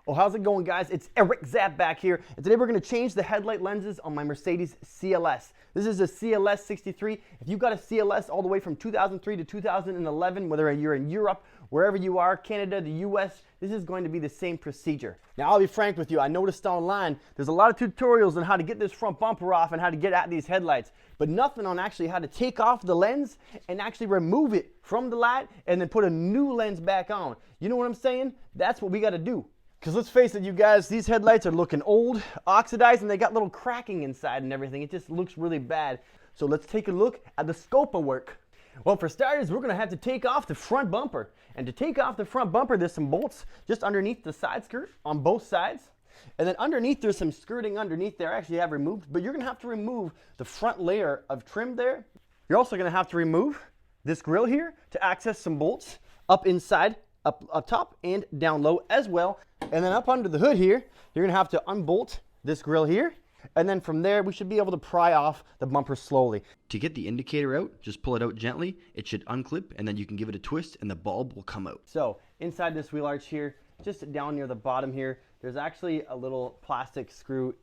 Oh, how's it going, guys? It's Eric Zapp back here, and today we're going to change the headlight lenses on my Mercedes CLS. This is a CLS 63. If you got a CLS all the way from 2003 to 2011, whether you're in Europe, wherever you are, Canada, the US, this is going to be the same procedure. Now, I'll be frank with you. I noticed online there's a lot of tutorials on how to get this front bumper off and how to get at these headlights, but nothing on actually how to take off the lens and actually remove it from the light and then put a new lens back on. You know what I'm saying? That's what we got to do. Because let's face it, you guys, these headlights are looking old, oxidized, and they got little cracking inside and everything. It just looks really bad. So let's take a look at the scope of work. Well, for starters, we're going to have to take off the front bumper. And to take off the front bumper, there's some bolts just underneath the side skirt on both sides. And then underneath, there's some skirting underneath there I actually have removed. But you're going to have to remove the front layer of trim there. You're also going to have to remove this grill here to access some bolts up inside, up top and down low as well. And then up under the hood here, you're gonna have to unbolt this grill here. And then from there, we should be able to pry off the bumper slowly. To get the indicator out, just pull it out gently. It should unclip and then you can give it a twist and the bulb will come out. So inside this wheel arch here, just down near the bottom here, there's actually a little plastic screw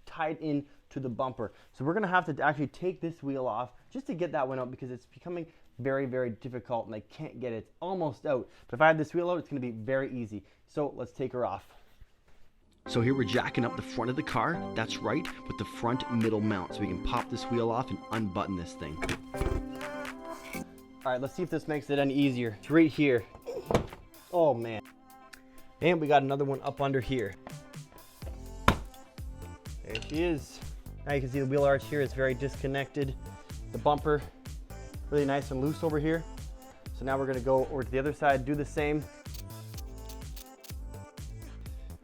tied in to the bumper. So we're gonna have to actually take this wheel off just to get that one out because it's becoming very, very difficult and I can't get it. It's almost out. But if I had this wheel out, it's gonna be very easy. So let's take her off. So here we're jacking up the front of the car, that's right, with the front middle mount. So we can pop this wheel off and unbutton this thing. All right, let's see if this makes it any easier. It's right here. Oh man. And we got another one up under here. There she is. Now you can see the wheel arch here is very disconnected. The bumper, really nice and loose over here. So now we're gonna go over to the other side, do the same.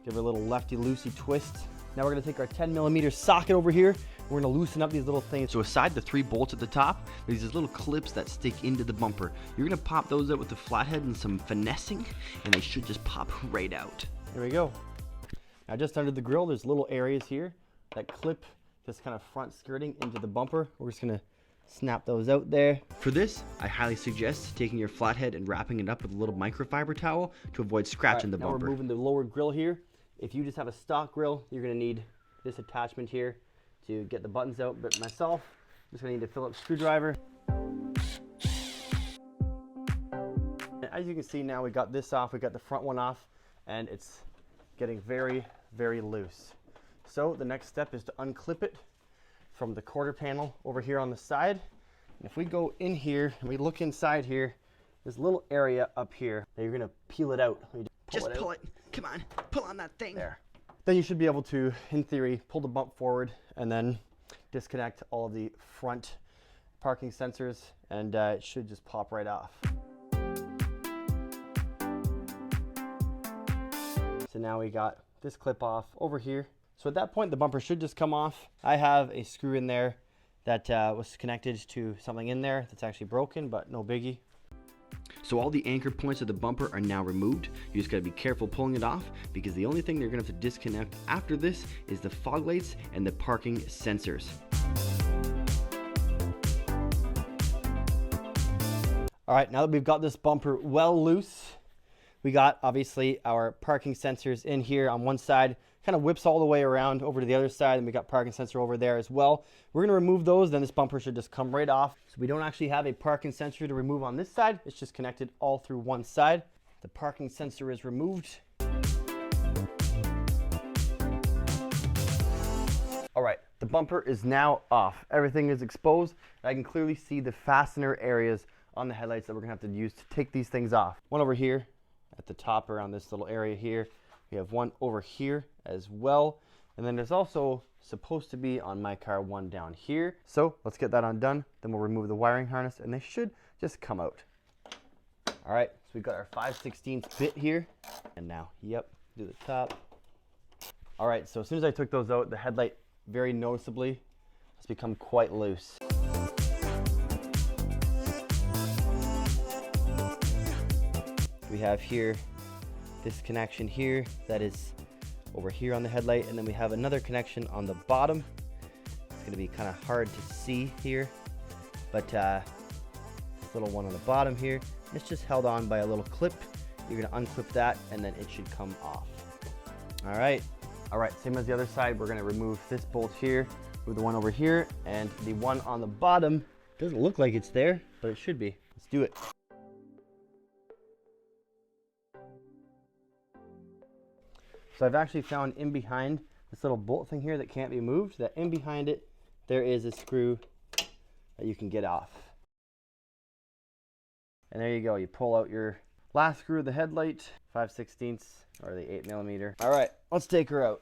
Give her a little lefty-loosey twist. Now we're gonna take our 10mm socket over here. We're gonna loosen up these little things. So aside the 3 bolts at the top, there's these little clips that stick into the bumper. You're gonna pop those out with the flathead and some finessing, and they should just pop right out. There we go. Now just under the grill, there's little areas here that clip this kind of front skirting into the bumper. We're just gonna snap those out there. For this, I highly suggest taking your flathead and wrapping it up with a little microfiber towel to avoid scratching the bumper. Now we're moving the lower grill here. If you just have a stock grill, you're gonna need this attachment here to get the buttons out. But myself, I'm just gonna need a Phillips screwdriver. As you can see now, we got this off, we got the front one off, and it's getting very, very loose. So the next step is to unclip it from the quarter panel over here on the side. And if we go in here and we look inside here, there's a little area up here that you're gonna peel it out. Just pull it. Come on, pull on that thing. There. Then you should be able to, in theory, pull the bump forward and then disconnect all of the front parking sensors, and it should just pop right off. So now we got this clip off over here. So at that point, the bumper should just come off. I have a screw in there that was connected to something in there that's actually broken, but no biggie. So all the anchor points of the bumper are now removed. You just gotta be careful pulling it off because the only thing you're gonna have to disconnect after this is the fog lights and the parking sensors. All right, now that we've got this bumper well loose, we got obviously our parking sensors in here on one side, kind of whips all the way around over to the other side, and we got parking sensor over there as well. We're gonna remove those, then this bumper should just come right off. So we don't actually have a parking sensor to remove on this side, it's just connected all through one side. The parking sensor is removed. All right, the bumper is now off. Everything is exposed. I can clearly see the fastener areas on the headlights that we're gonna have to use to take these things off. One over here at the top around this little area here. We have one over here as well. And then there's also supposed to be on my car one down here. So let's get that undone. Then we'll remove the wiring harness and they should just come out. All right, so we've got our 5/16 bit here. And now, yep, do the top. All right, so as soon as I took those out, the headlight very noticeably has become quite loose. We have here this connection here that is over here on the headlight, and then we have another connection on the bottom. It's going to be kind of hard to see here, but this little one on the bottom here, it's just held on by a little clip. You're going to unclip that and then it should come off. All right, same as the other side. We're gonna remove this bolt here, move the one over here, and the one on the bottom. Doesn't look like it's there, but it should be. Let's do it. So I've actually found in behind this little bolt thing here that can't be moved, that in behind it, there is a screw that you can get off. And there you go, you pull out your last screw of the headlight, 5/16 or the 8mm. All right, let's take her out.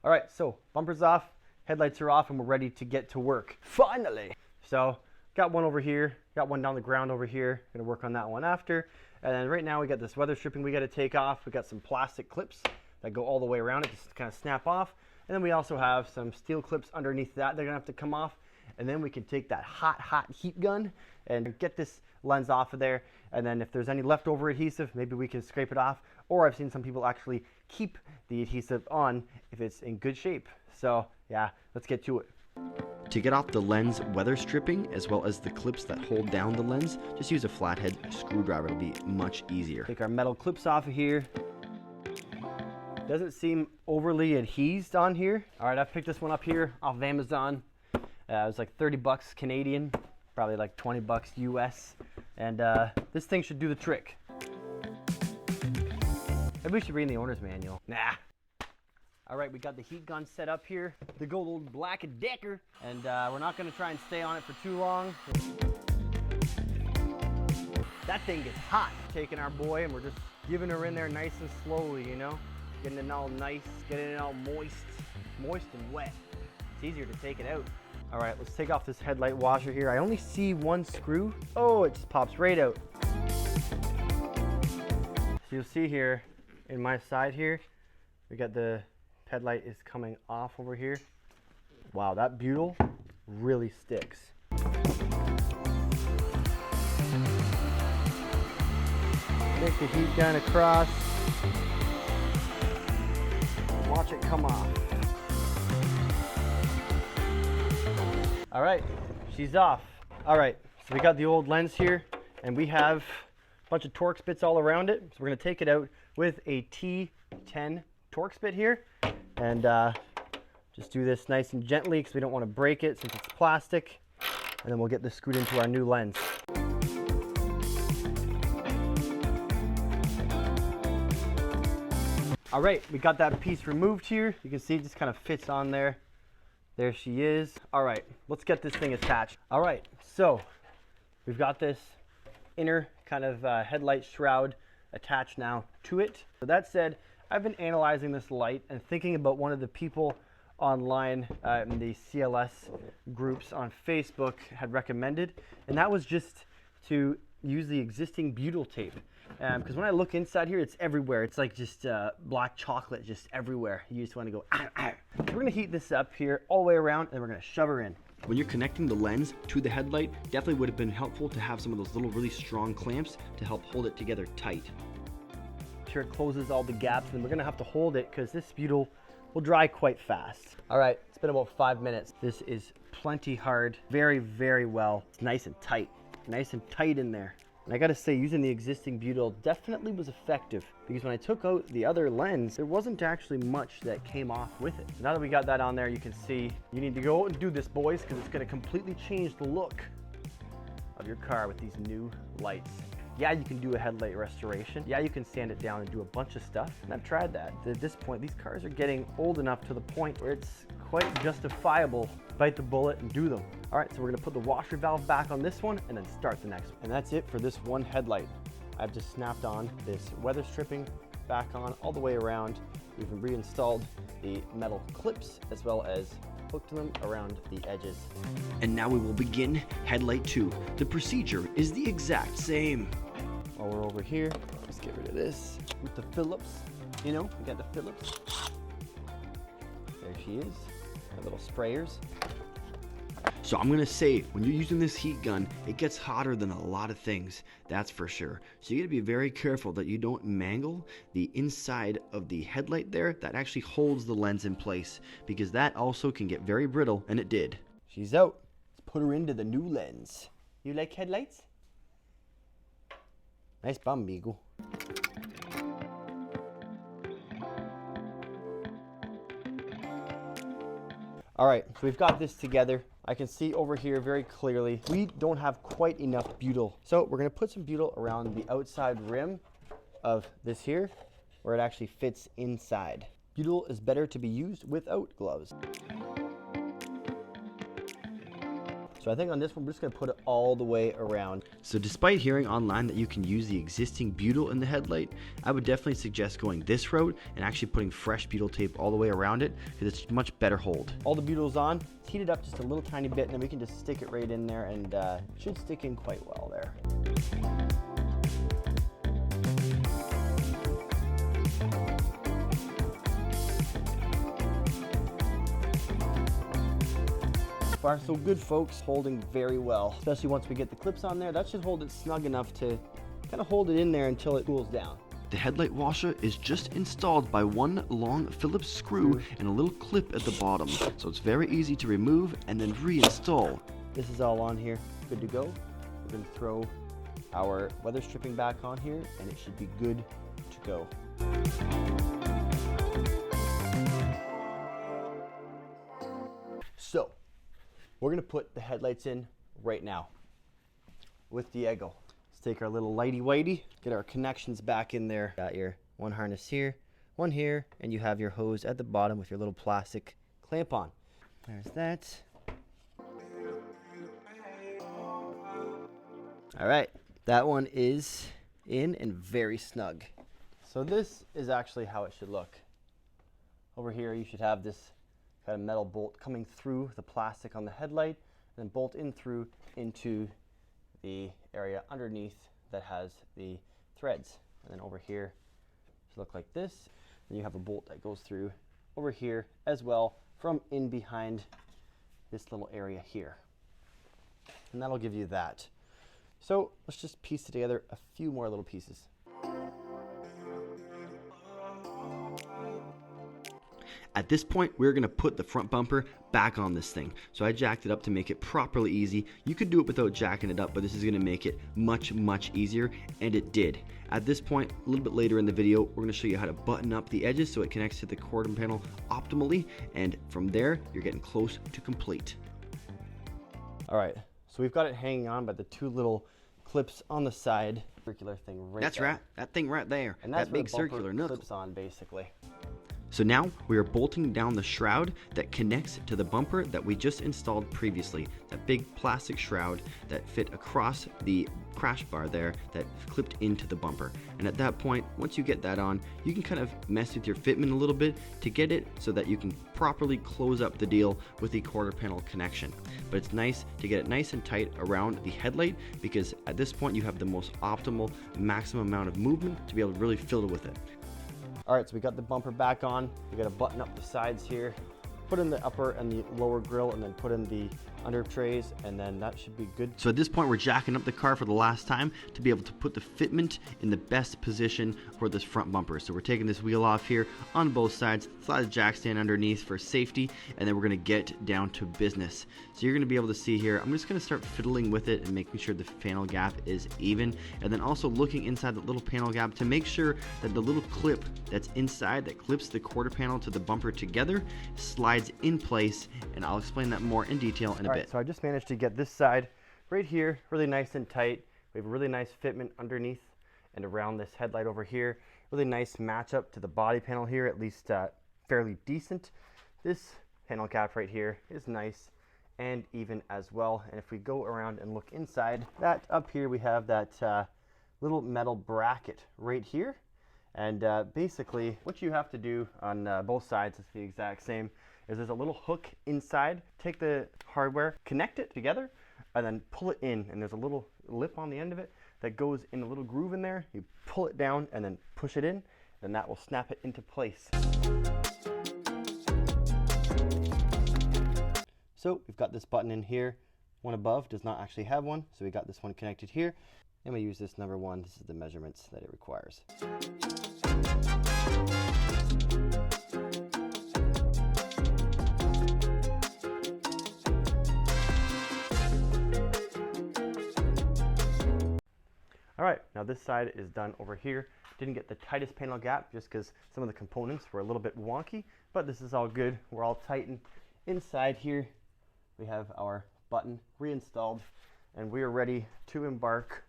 All right, so bumper's off, headlights are off, and we're ready to get to work. Finally! So, got one over here, got one down the ground over here. Gonna work on that one after. And then right now we got this weather stripping we gotta take off. We got some plastic clips that go all the way around it, just kind of snap off. And then we also have some steel clips underneath that. They're gonna have to come off. And then we can take that hot heat gun and get this lens off of there. And then if there's any leftover adhesive, maybe we can scrape it off. Or I've seen some people actually keep the adhesive on if it's in good shape. So yeah, let's get to it. To get off the lens weather stripping, as well as the clips that hold down the lens, just use a flathead screwdriver. It'll be much easier. Take our metal clips off of here. Doesn't seem overly adhesed on here. All right, I picked this one up here off of Amazon. It was like 30 bucks Canadian, probably like 20 bucks US. And this thing should do the trick. Maybe we should read the owner's manual. Nah. All right, we got the heat gun set up here, the good old Black & Decker, and we're not gonna try and stay on it for too long. That thing gets hot. Taking our boy and we're just giving her in there nice and slowly, you know? Getting it all nice, getting it all moist and wet. It's easier to take it out. All right, let's take off this headlight washer here. I only see one screw. Oh, it just pops right out. So you'll see here in my side here, we got the headlight is coming off over here. Wow, that butyl really sticks. Take the heat gun across. Watch it come off. All right, she's off. All right, so we got the old lens here, and we have a bunch of Torx bits all around it. So we're gonna take it out with a T10 Torx bit here, and just do this nice and gently because we don't want to break it since it's plastic. And then we'll get this screwed into our new lens. All right, we got that piece removed here. You can see it just kind of fits on there. There she is. All right, let's get this thing attached. All right, so we've got this inner kind of headlight shroud attached now to it. So that said, I've been analyzing this light and thinking about one of the people online in the CLS groups on Facebook had recommended, and that was just to use the existing butyl tape. Because when I look inside here, it's everywhere. It's like just black chocolate just everywhere. You just want to go, ah, ah. So we're gonna heat this up here all the way around, and we're gonna shove her in. When you're connecting the lens to the headlight, definitely would have been helpful to have some of those little really strong clamps to help hold it together tight. Sure it closes all the gaps, and we're gonna have to hold it because this butyl will dry quite fast. All right, it's been about 5 minutes. This is plenty hard, very, very well. It's nice and tight in there. And I gotta say, using the existing butyl definitely was effective because when I took out the other lens, there wasn't actually much that came off with it. Now that we got that on there, you can see you need to go and do this, boys, because it's gonna completely change the look of your car with these new lights. Yeah, you can do a headlight restoration. Yeah, you can sand it down and do a bunch of stuff. And I've tried that. At this point, these cars are getting old enough to the point where it's quite justifiable to bite the bullet and do them. All right, so we're gonna put the washer valve back on this one and then start the next one. And that's it for this one headlight. I've just snapped on this weather stripping back on all the way around. We've reinstalled the metal clips as well as hooked them around the edges. And now we will begin headlight 2. The procedure is the exact same. While we're over here, let's get rid of this with the Phillips. You know, we got the Phillips. There she is, our little sprayers. So I'm gonna say, when you're using this heat gun, it gets hotter than a lot of things, that's for sure. So you gotta be very careful that you don't mangle the inside of the headlight there that actually holds the lens in place, because that also can get very brittle, and it did. She's out. Let's put her into the new lens. You like headlights? Nice bum, Beagle. All right, so we've got this together. I can see over here very clearly, we don't have quite enough butyl. So we're gonna put some butyl around the outside rim of this here, where it actually fits inside. Butyl is better to be used without gloves. So I think on this one, we're just gonna put it all the way around. So despite hearing online that you can use the existing butyl in the headlight, I would definitely suggest going this route and actually putting fresh butyl tape all the way around it, because it's much better hold. All the butyl's on, heat it up just a little tiny bit, and then we can just stick it right in there, and it should stick in quite well there. Far so good, folks. Holding very well, especially once we get the clips on there. That should hold it snug enough to kind of hold it in there until it cools down. The headlight washer is just installed by one long Phillips screw and a little clip at the bottom, so it's very easy to remove and then reinstall. This is all on here, good to go. We're going to throw our weather stripping back on here, and it should be good to go. So we're gonna put the headlights in right now with Diego. Let's take our little lighty whitey, get our connections back in there. Got your one harness here, one here, and you have your hose at the bottom with your little plastic clamp on. There's that. All right, that one is in and very snug. So this is actually how it should look. Over here, you should have this kind of metal bolt coming through the plastic on the headlight, and then bolt in through into the area underneath that has the threads. And then over here, it should look like this. Then you have a bolt that goes through over here as well from in behind this little area here. And that'll give you that. So let's just piece together a few more little pieces. At this point, we're going to put the front bumper back on this thing. So I jacked it up to make it properly easy. You could do it without jacking it up, but this is going to make it much easier, and it did. At this point, a little bit later in the video, we're going to show you how to button up the edges so it connects to the quarter panel optimally, and from there, you're getting close to complete. All right, so we've got it hanging on by the two little clips on the side. Circular thing right That's there. right, that thing right there, And that's that big where the bumper circular knuckle. clips on basically. So now we are bolting down the shroud that connects to the bumper that we just installed previously. That big plastic shroud that fit across the crash bar there that clipped into the bumper. And at that point, once you get that on, you can kind of mess with your fitment a little bit to get it so that you can properly close up the deal with the quarter panel connection. But it's nice to get it nice and tight around the headlight, because at this point you have the most optimal maximum amount of movement to be able to really fiddle with it. All right, so we got the bumper back on. We got to button up the sides here, put in the upper and the lower grille, and then put in the under trays, and then that should be good. So at this point, we're jacking up the car for the last time to be able to put the fitment in the best position for this front bumper. So we're taking this wheel off here on both sides, slide the jack stand underneath for safety, and then we're gonna get down to business. So you're gonna be able to see here, I'm just gonna start fiddling with it and making sure the panel gap is even, and then also looking inside the little panel gap to make sure that the little clip that's inside that clips the quarter panel to the bumper together slides in place, and I'll explain that more in detail in a bit. So I just managed to get this side right here really nice and tight. We have a really nice fitment underneath and around this headlight over here. Really nice matchup to the body panel here, at least fairly decent. This panel cap right here is nice and even as well. And if we go around and look inside, that up here we have that little metal bracket right here. And basically what you have to do on both sides is the exact same. There's a little hook inside. Take the hardware, connect it together, and then pull it in. And there's a little lip on the end of it that goes in a little groove in there. You pull it down and then push it in, and that will snap it into place. So we've got this button in here. One above does not actually have one, so we got this one connected here. And we use this number 1. This is the measurements that it requires. All right, Now this side is done over here. Didn't get the tightest panel gap just because some of the components were a little bit wonky, but this is all good. We're all tightened. Inside here, we have our button reinstalled, and we are ready to embark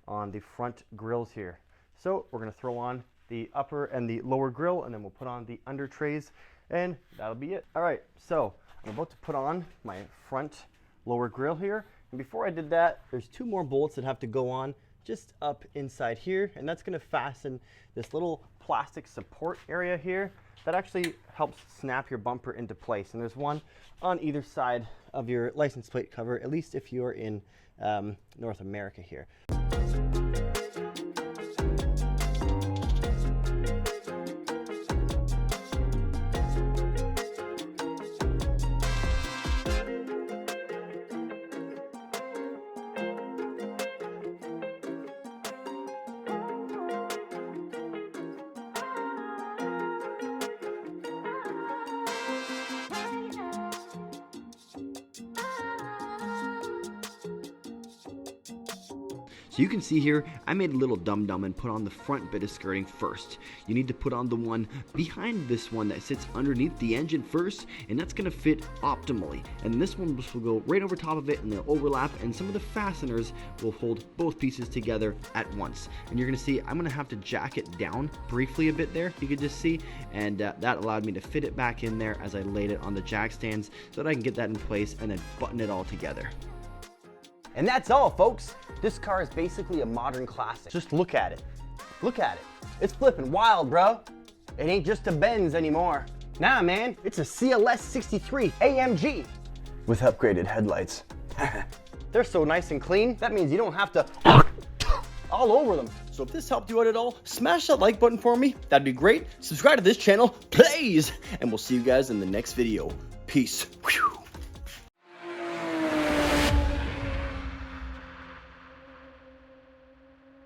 on the front grills here. So we're gonna throw on the upper and the lower grill, and then we'll put on the under trays, and that'll be it. All right, so I'm about to put on my front lower grill here. And before I did that, there's 2 more bolts that have to go on just up inside here, and that's gonna fasten this little plastic support area here that actually helps snap your bumper into place. And there's one on either side of your license plate cover, at least if you're in North America here. So you can see here, I made a little dum-dum and put on the front bit of skirting first. You need to put on the one behind this one that sits underneath the engine first, and that's gonna fit optimally. And this one will go right over top of it, and they'll overlap, and some of the fasteners will hold both pieces together at once. And you're gonna see, I'm gonna have to jack it down briefly a bit there, you can just see, and that allowed me to fit it back in there as I laid it on the jack stands so that I can get that in place and then button it all together. And that's all, folks. This car is basically a modern classic. Just look at it. Look at it. It's flipping wild, bro. It ain't just a Benz anymore. Nah, man, it's a CLS 63 AMG with upgraded headlights. They're so nice and clean, that means you don't have to all over them. So if this helped you out at all, smash that like button for me. That'd be great. Subscribe to this channel, please. And we'll see you guys in the next video. Peace. Whew.